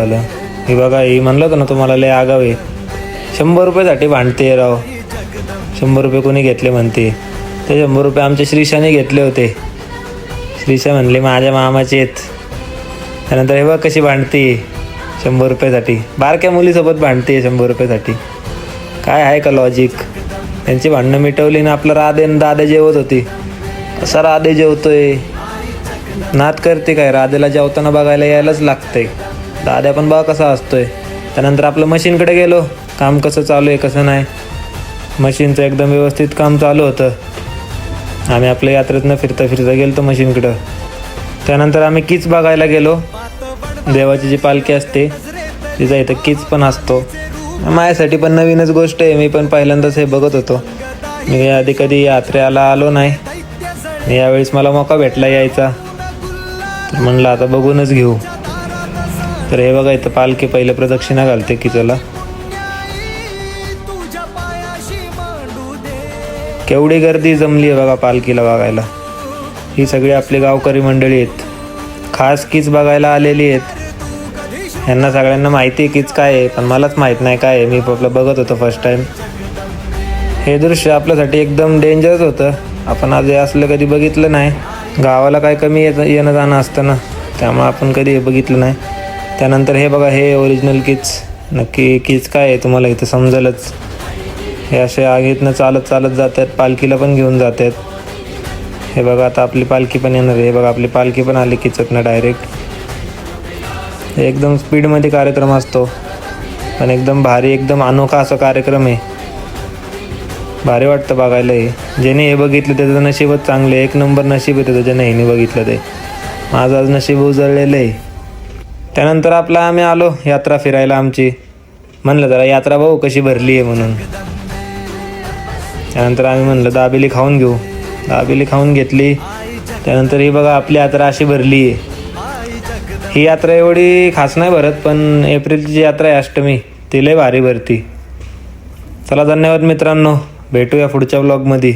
झालं. ही बघा, ही म्हणलं होतं ना तुम्हाला लय आगाव आहे. 100 रुपयासाठी भांडते राव. 100 रुपये कोणी घेतले म्हणते. ते 100 रुपये आमच्या श्रीशाने घेतले होते. श्रीशा म्हणले माझ्या मामाचे आहेत. त्यानंतर हे बघ कशी भांडते 100 रुपयासाठी. बारक्या मुलीसोबत भांडते 100 रुपयासाठी. काय आहे का लॉजिक? त्यांची भांडणं मिटवली ना आपलं दादा जेवत होती. कसा राधे जेवतोय, नाद करते काय? राधेला जेवताना बघायला यायलाच लागतंय. दाद्या पण बघा कसा असतोय. त्यानंतर आपलं मशीनकडे गेलो. काम कसं चालू आहे कसं नाही. मशीनचं एकदम व्यवस्थित काम चालू होतं. आम्ही आपल्या यात्रेतनं फिरता गेलो तर मशीनकडं. त्यानंतर आम्ही कीच बघायला गेलो. देवाची जी पालखी असते तिचा इथं कीच पण असतो. माझ्यासाठी पण नवीनच गोष्ट आहे. मी पण पहिल्यांदाच हे बघत होतो. मी आधी कधी यात्रेला आलो नाही. यावेळेस मला मौका भेटला यायचा, तर म्हणलं आता बघूनच घेऊ. तर हे बघा इथं पालखी पहिलं प्रदक्षिणा घालते कीचला. केवढी गर्दी जमली आहे बघा पालखीला बघायला. ही सगळी आपली गावकरी मंडळी आहेत. खास कीच बघायला आलेली आहेत. यांना सगळ्यांना माहिती आहे कीच काय आहे, पण मलाच माहीत नाही काय आहे. मी आपलं बघत होतो फर्स्ट टाईम. हे दृश्य आपल्यासाठी एकदम डेंजरस होतं. आपण आज हे असलं कधी बघितलं नाही. गावाला काय कमी येणं जाणं असतं ना, त्यामुळे आपण कधी हे बघितलं नाही. त्यानंतर हे बघा, हे ओरिजिनल कीच. नक्की कीच काय आहे तुम्हाला इथं समजेलच. हे असे आगीतनं चालत जातात. पालखीला पण घेऊन जातात. हे बघा आता आपली पालखी पण येणार आहे. हे बघा आपली पालखी पण आली कीचतनं डायरेक्ट. एकदम स्पीडमध्ये कार्यक्रम असतो, पण एकदम भारी, एकदम अनोखा असा कार्यक्रम आहे. भारी वाटतं बघायला. हे ज्याने हे बघितलं त्याचं नशीबच चांगलं आहे. 1 नंबर नशीब आहे त्याचं ज्याने ह्याने बघितलं ते. माझं आज नशीब उजळलेलं आहे. त्यानंतर आम्ही आलो यात्रा फिरायला आमची. म्हणलं जरा यात्रा भाऊ कशी भरली आहे म्हणून. त्यानंतर आम्ही म्हणलं दाबेली खाऊन घेऊ. दाबेली खाऊन घेतली. त्यानंतर ही बघा आपली यात्रा अशी भरली आहे. ही यात्रा एवढी खास नाही भरत, पण एप्रिलची जी यात्रा आहे अष्टमी ती लय भारी भरती. चला धन्यवाद मित्रांनो, भेटूया पुढच्या ब्लॉगमध्ये.